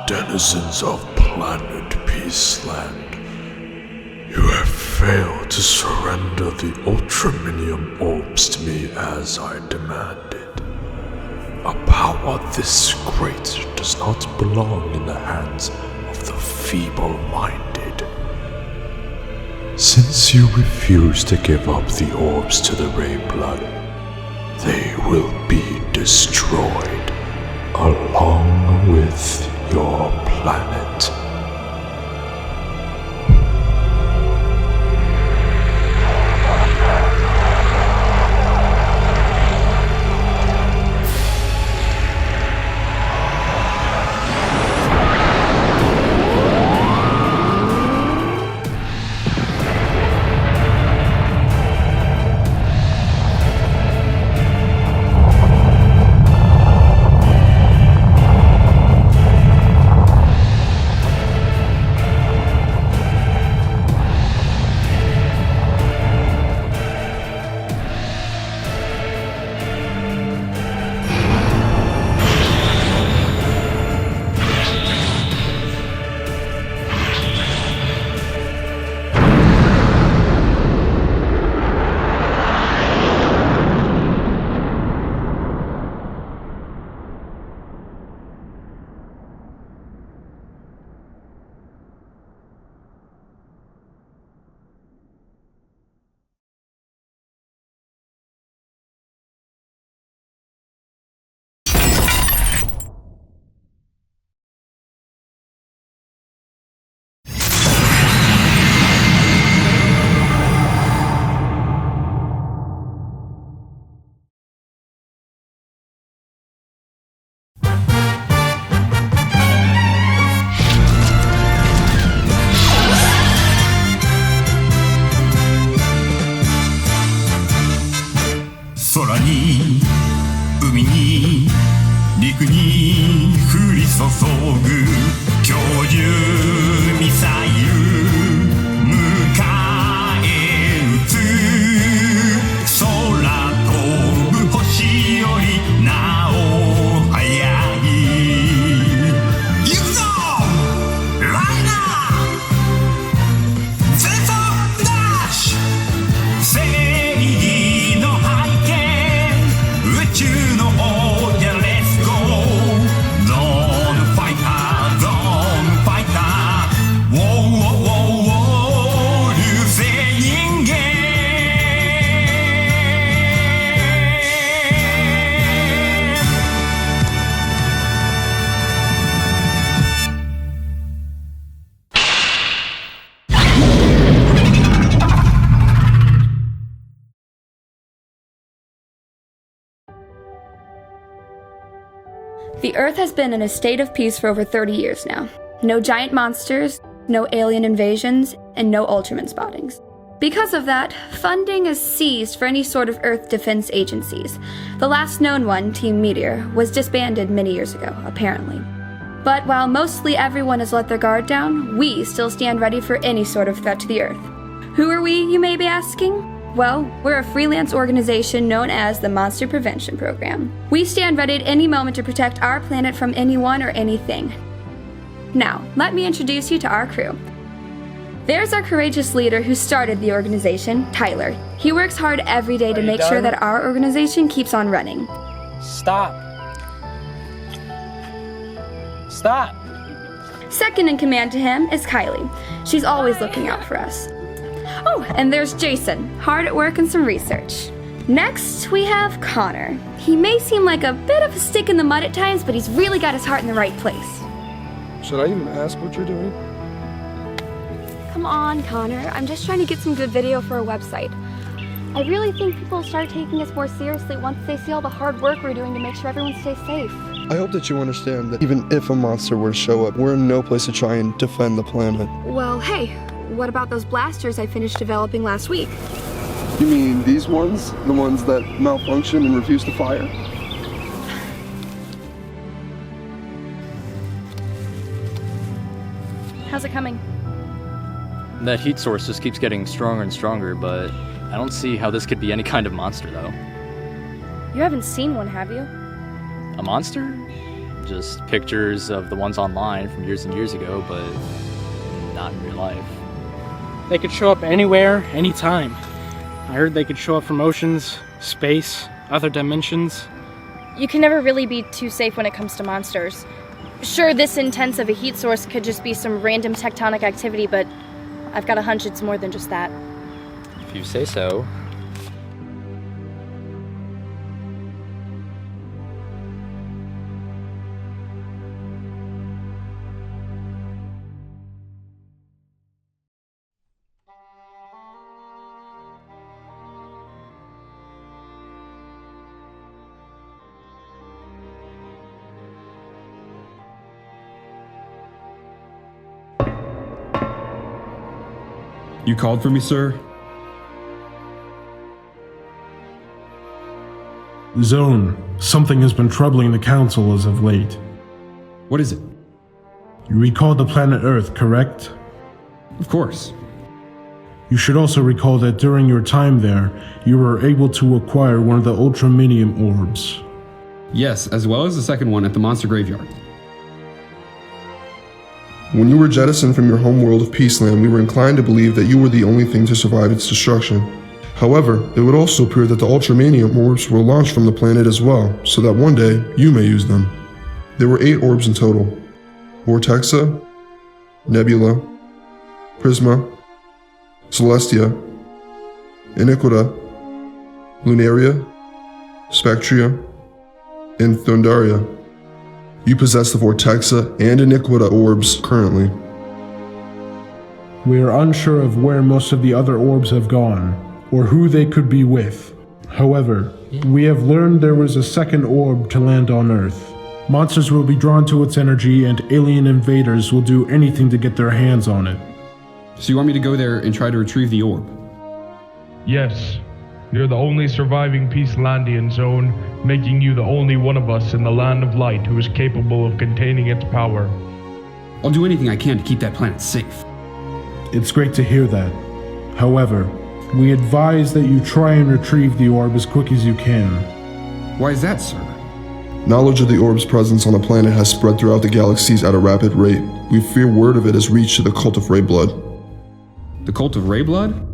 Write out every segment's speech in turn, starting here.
Denizens of Planet Peaceland, you have failed to surrender the Ultraminium orbs to me as I demanded. A power this great does not belong in the hands of the feeble-minded. Since you refuse to give up the orbs to the Ray Blood, they will be destroyed, along with your planet.空に海に陸に降り注ぐ巨獣ミサイル迎え撃つ空飛ぶ星よりなお速い行くぞライナー全速ダッシュ正義の背景宇宙の王者 Let's go Zone Fighter Zone Fighter Wow 流星人間The Earth has been in a state of peace for over 30 years now. No giant monsters, no alien invasions, and no Ultraman spottings. Because of that, funding is seized for any sort of Earth defense agencies. The last known one, Team Meteor, was disbanded many years ago, apparently. But while mostly everyone has let their guard down, we still stand ready for any sort of threat to the Earth. Who are we, you may be asking? Well, we're a freelance organization known as the Monster Prevention Program. We stand ready at any moment to protect our planet from anyone or anything. Now, let me introduce you to our crew. There's our courageous leader who started the organization, Tyler. He works hard every day to make sure that our organization keeps on running. Stop. Stop. Second in command to him is Kylie. She's always looking out for us. Oh, and there's Jason, hard at work in some research. Next, we have Connor. He may seem like a bit of a stick in the mud at times, but he's really got his heart in the right place. Should I even ask what you're doing? Come on, Connor. I'm just trying to get some good video for our website. I really think people will start taking us more seriously once they see all the hard work we're doing to make sure everyone stays safe. I hope that you understand that even if a monster were to show up, we're in no place to try and defend the planet. Well, hey, What about those blasters I finished developing last week? You mean these ones? The ones that malfunction and refuse to fire? How's it coming? That heat source just keeps getting stronger and stronger, but I don't see how this could be any kind of monster, though. You haven't seen one, have you? A monster? Just pictures of the ones online from years and years ago, but not in real life. They could show up anywhere, anytime. I heard they could show up from oceans, space, other dimensions. You can never really be too safe when it comes to monsters. Sure, this intense of a heat source could just be some random tectonic activity, but I've got a hunch it's more than just that. If you say so. You called for me, sir? Zone, something has been troubling the Council as of late. What is it? You recall the planet Earth, correct? Of course. You should also recall that during your time there, you were able to acquire one of the Ultraminium orbs. Yes, as well as the second one at the monster graveyard. When you were jettisoned from your homeworld of Peaceland, we were inclined to believe that you were the only thing to survive its destruction. However, it would also appear that the Ultramanium orbs were launched from the planet as well, so that one day, you may use them. There were 8 orbs in total. Vortexa, Nebula, Prisma, Celestia, Iniquita, Lunaria, Spectria, and Thundaria. You possess the Vortexa and Iniquita orbs currently. We are unsure of where most of the other orbs have gone, or who they could be with. However, we have learned there was a second orb to land on Earth. Monsters will be drawn to its energy, and alien invaders will do anything to get their hands on it. So you want me to go there and try to retrieve the orb? Yes. You're the only surviving Peacelandian zone, making you the only one of us in the Land of Light who is capable of containing its power. I'll do anything I can to keep that planet safe. It's great to hear that. However, we advise that you try and retrieve the orb as quick as you can. Why is that, sir? Knowledge of the orb's presence on the planet has spread throughout the galaxies at a rapid rate. We fear word of it has reached to the cult of Rayblood. The cult of Rayblood?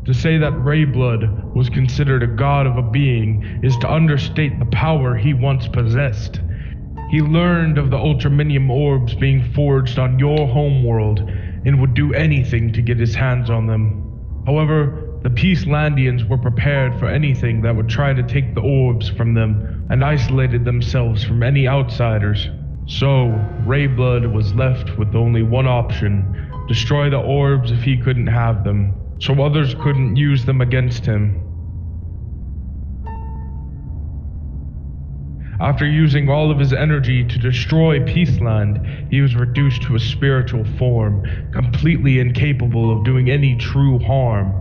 To say that Rayblood was considered a god of a being is to understate the power he once possessed. He learned of the Ultraminium orbs being forged on your homeworld and would do anything to get his hands on them. However, the Peacelandians were prepared for anything that would try to take the orbs from them and isolated themselves from any outsiders. So, Rayblood was left with only one option: destroy the orbs if he couldn't have them, so others couldn't use them against him. After using all of his energy to destroy Peaceland, he was reduced to a spiritual form, completely incapable of doing any true harm.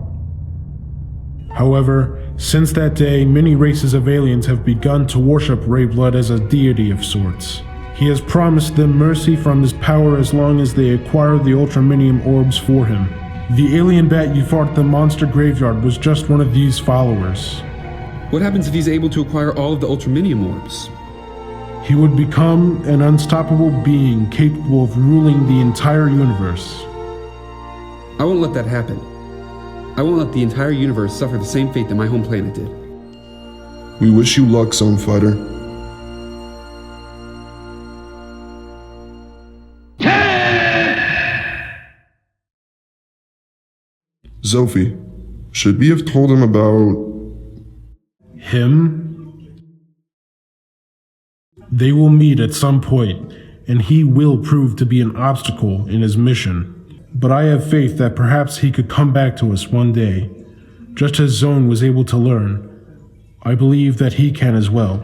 However, since that day, many races of aliens have begun to worship Rayblood as a deity of sorts. He has promised them mercy from his power as long as they acquire the Ultraminium orbs for him. The alien bat you fought at the monster graveyard was just one of these followers. What happens if he's able to acquire all of the Ultraminium orbs? He would become an unstoppable being capable of ruling the entire universe. I won't let that happen. I won't let the entire universe suffer the same fate that my home planet did. We wish you luck, Zone Fighter. Zophie, should we have told him about... Him? They will meet at some point, and he will prove to be an obstacle in his mission. But I have faith that perhaps he could come back to us one day. Just as Zone was able to learn, I believe that he can as well.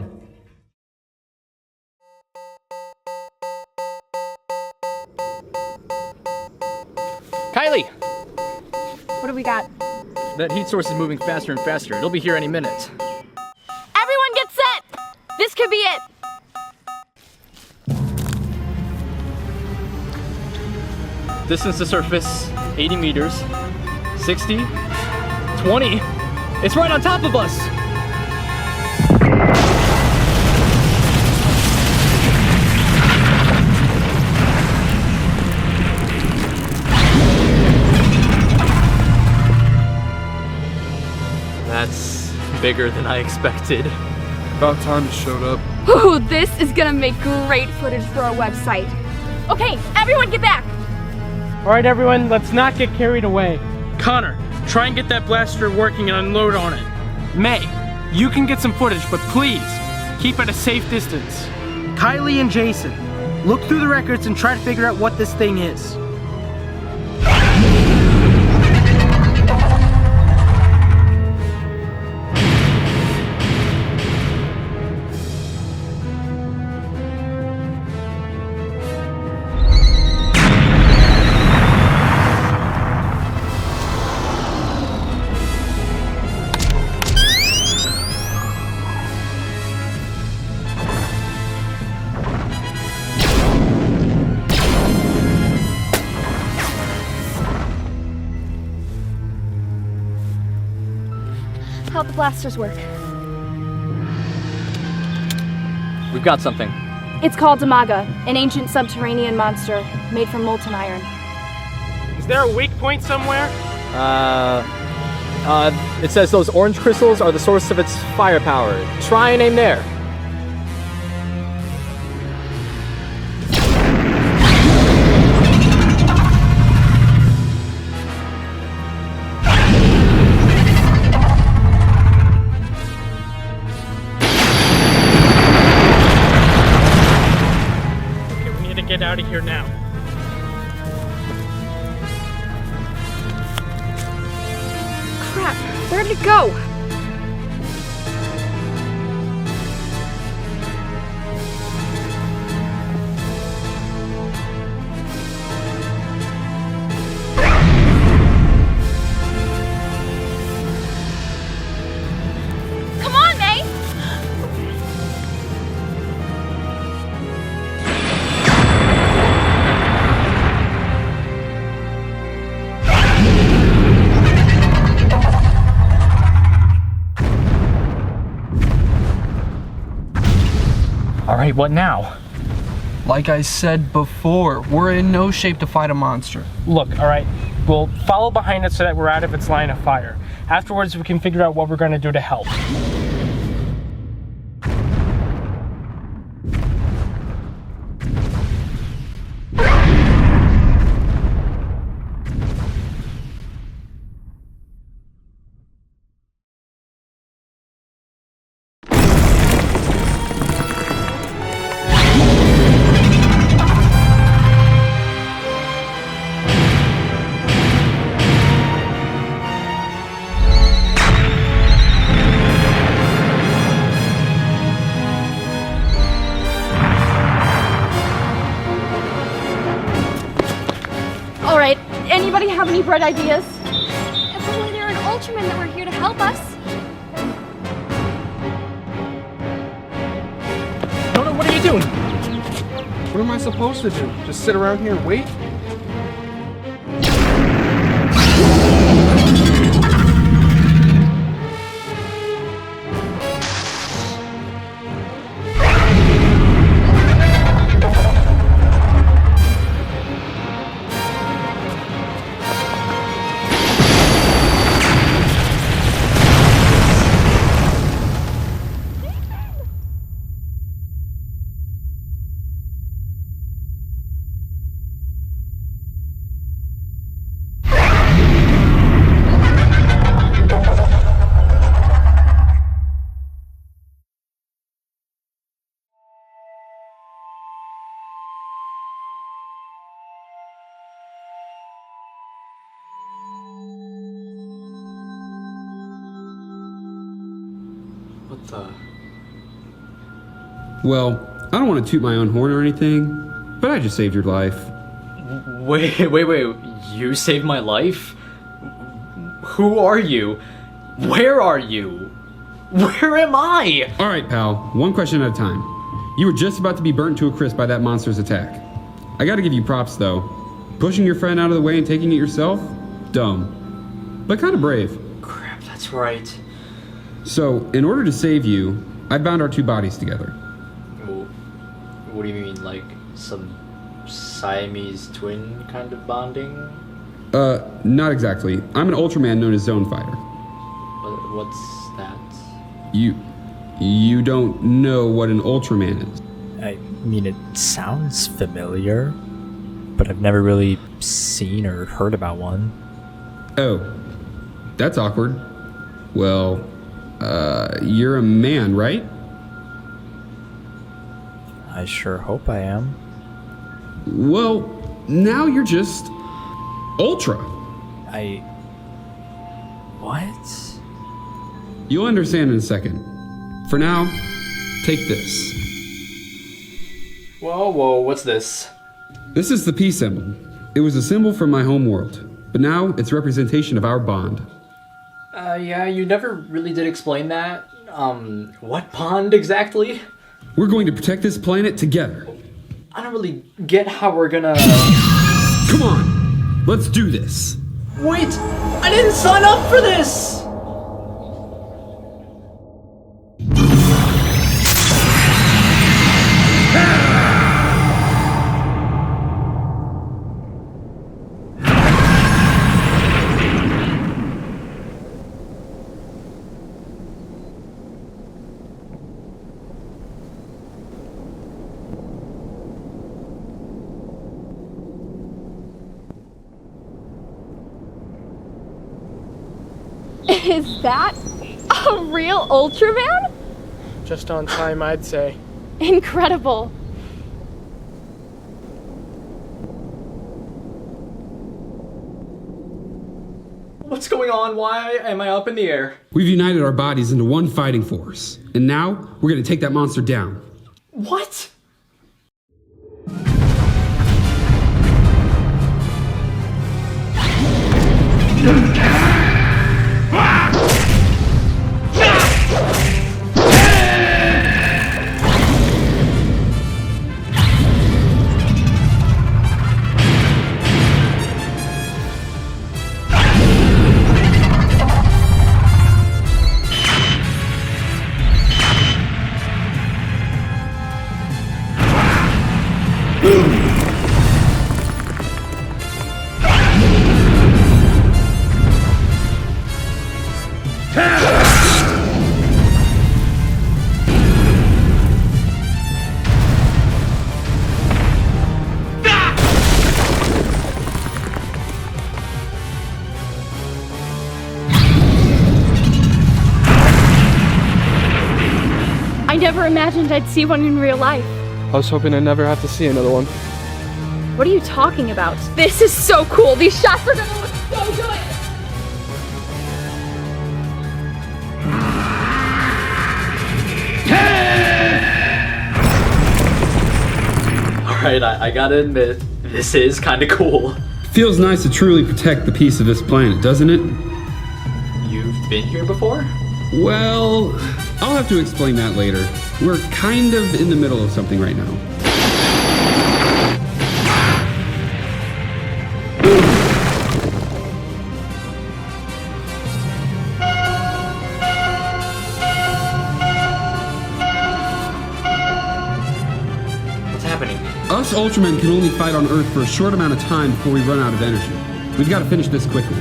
Kylie! we got? That heat source is moving faster and faster. It'll be here any minute. Everyone get set! This could be it! Distance to surface, 80 meters. 60, 20. It's right on top of us! That's bigger than I expected. About time it showed up. Ooh, this is gonna make great footage for our website. Okay, everyone get back! Alright everyone, let's not get carried away. Connor, try and get that blaster working and unload on it. May, you can get some footage, but please, keep at a safe distance. Kylie and Jason, look through the records and try to figure out what this thing is. How'd the blasters work? We've got something. It's called Damaga, an ancient subterranean monster made from molten iron. Is there a weak point somewhere? It says those orange crystals are the source of its firepower. Try and aim there. Get out of here now. Crap, where did it go? Come on, May! Alright, what now? Like I said before, we're in no shape to fight a monster. Look, alright, we'll follow behind it so that we're out of its line of fire. Afterwards, we can figure out what we're gonna do to help. Alright, anybody have any bright ideas? If only there were an Ultraman that were here to help us. No, what are you doing? What am I supposed to do? Just sit around here and wait? What the? Well, I don't want to toot my own horn or anything, but I just saved your life. Wait, you saved my life? Who are you? Where are you? Where am I? Alright, pal, one question at a time. You were just about to be burnt to a crisp by that monster's attack. I gotta give you props, though. Pushing your friend out of the way and taking it yourself? Dumb. But kinda brave. Crap, that's right. So, in order to save you, I bound our two bodies together. Well, what do you mean, like some Siamese twin kind of bonding? Not exactly. I'm an Ultraman known as Zone Fighter. What's that? You don't know what an Ultraman is? I mean, it sounds familiar, but I've never really seen or heard about one. Oh, that's awkward. Well, you're a man, right? I sure hope I am. Well, now you're just Ultra. What? You'll understand in a second. For now, take this. Whoa, what's this? This is the peace symbol. It was a symbol from my home world, but now it's a representation of our bond. Yeah, you never really did explain that. What bond exactly? We're going to protect this planet together. I don't really get how we're gonna... Come on, let's do this. Wait, I didn't sign up for this! Is that a real Ultraman? Just on time, I'd say. Incredible. What's going on? Why am I up in the air? We've united our bodies into one fighting force, and now we're going to take that monster down. What? I never imagined I'd see one in real life. I was hoping I'd never have to see another one. What are you talking about? This is so cool. These shots are gonna look so good. Alright, I gotta admit, this is kinda cool. Feels nice to truly protect the peace of this planet, doesn't it? You've been here before? Well, I'll have to explain that later. We're kind of in the middle of something right now. What's happening? Us Ultramen can only fight on Earth for a short amount of time before we run out of energy. We've got to finish this quickly.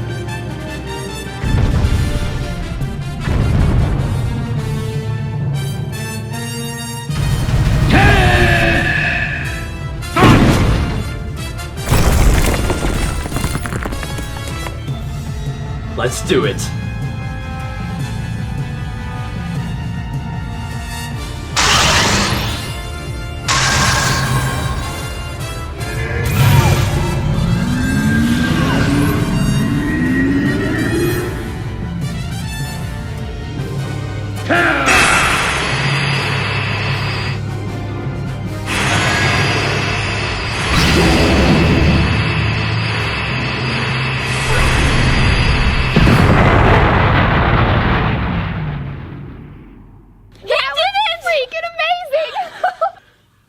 Let's do it.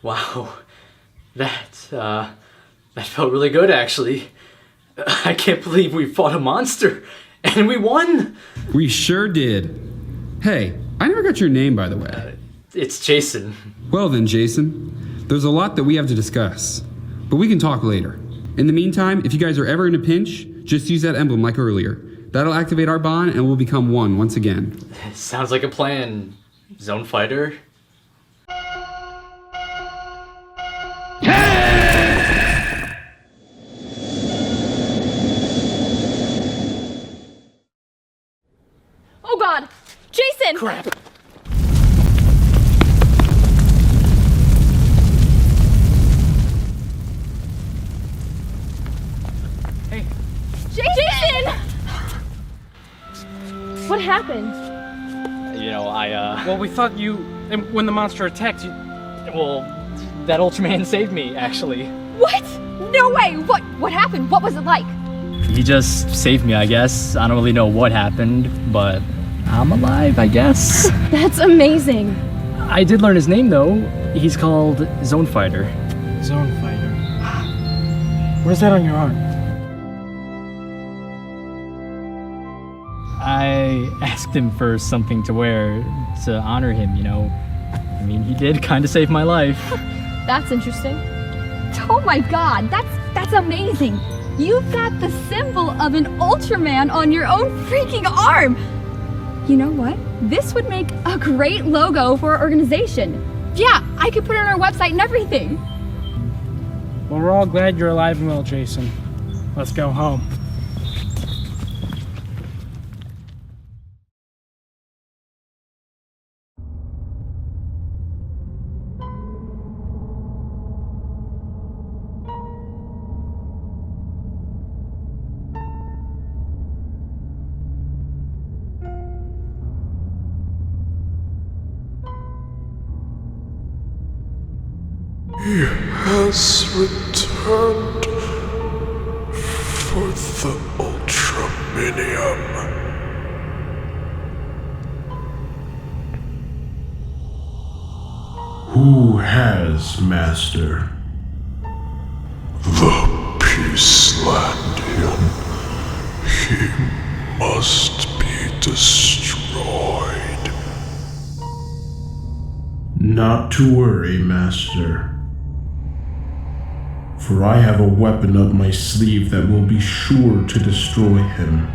Wow, that felt really good, actually. I can't believe we fought a monster, and we won! We sure did. Hey, I never got your name, by the way. It's Jason. Well then, Jason, there's a lot that we have to discuss, but we can talk later. In the meantime, if you guys are ever in a pinch, just use that emblem like earlier. That'll activate our bond and we'll become one once again. Sounds like a plan, Zone Fighter. Oh god! Jason! Crap! Hey! Jason! What happened? You know, Well, we thought you... and when the monster attacked you... well, that Ultraman saved me, actually. What? No way! What happened? What was it like? He just saved me, I guess. I don't really know what happened, but I'm alive, I guess. That's amazing. I did learn his name, though. He's called Zone Fighter. Zone Fighter. Where's that on your arm? I asked him for something to wear to honor him, you know. I mean, he did kind of save my life. That's interesting. Oh my god, that's amazing! You've got the symbol of an Ultraman on your own freaking arm! You know what? This would make a great logo for our organization. Yeah, I could put it on our website and everything. Well, we're all glad you're alive and well, Jason. Let's go home. He has returned for the Ultraminium. Who has, Master? The Peacelandian. He must be destroyed. Not to worry, Master. For I have a weapon up my sleeve that will be sure to destroy him.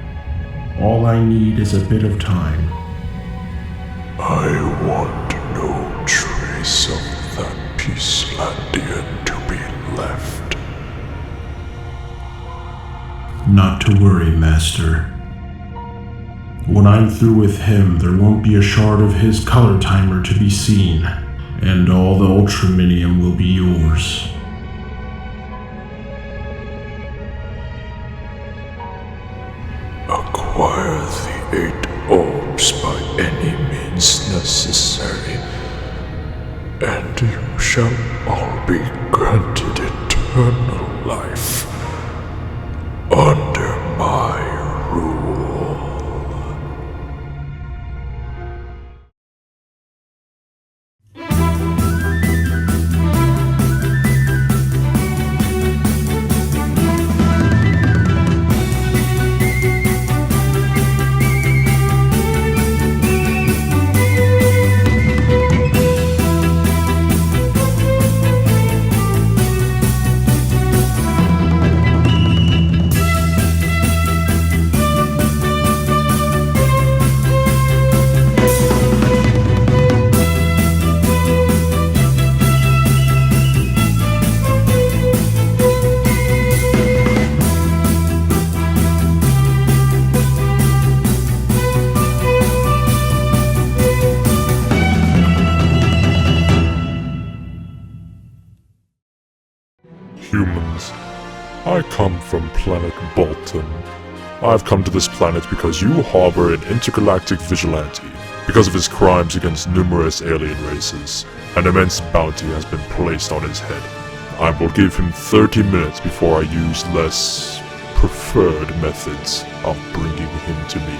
All I need is a bit of time. I want no trace of that Peacelandian to be left. Not to worry, Master. When I'm through with him, there won't be a shard of his color timer to be seen, and all the Ultraminium will be yours. Acquire the 8 orbs by any means necessary, and you shall all be granted eternal life under my rule. Humans, I come from planet Bolton. I've come to this planet because you harbor an intergalactic vigilante. Because of his crimes against numerous alien races, an immense bounty has been placed on his head. I will give him 30 minutes before I use less preferred methods of bringing him to me.